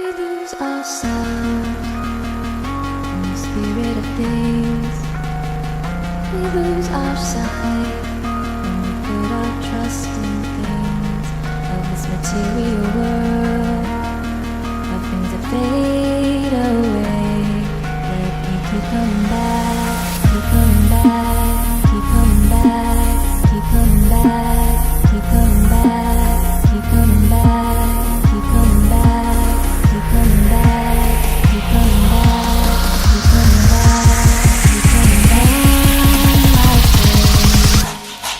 We lose ourselves in the spirit of things. We lose our sight when we put our trust in things of this material world, of things that fade away. Let me keep coming back, keep coming back, keep coming back, keep coming back, keep coming back, keep coming back, keep coming back, keep coming back, keep coming back, keep coming back, keep coming back.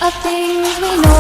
Of things we know.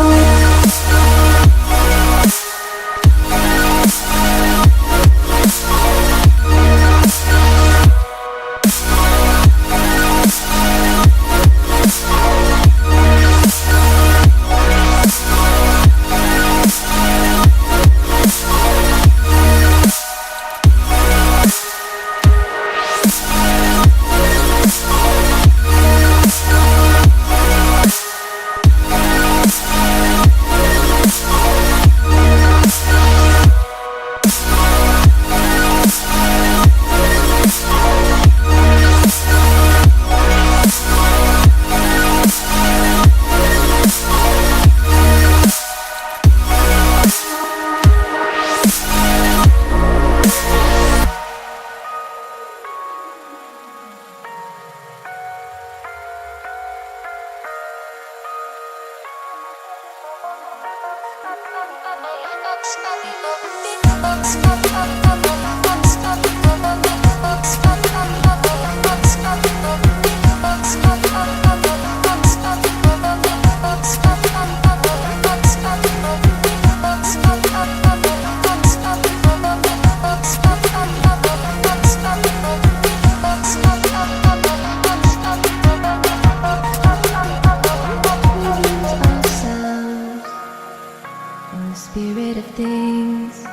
Spirit of things.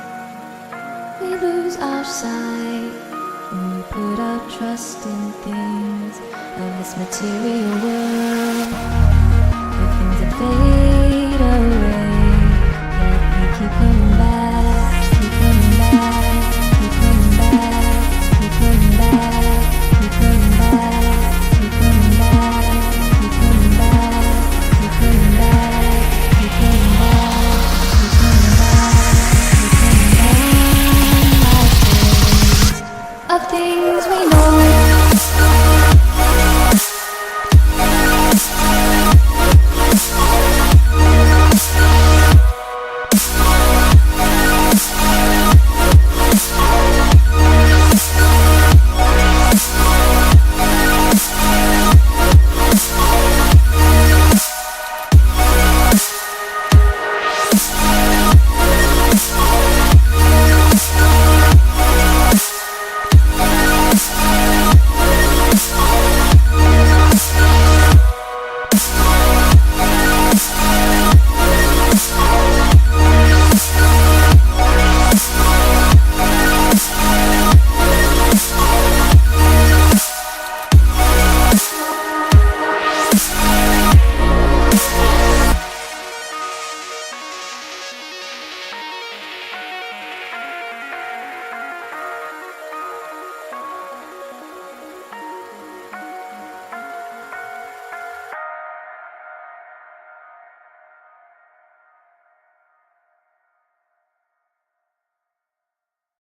We lose our sight when we put our trust in things of this material world, of things that fade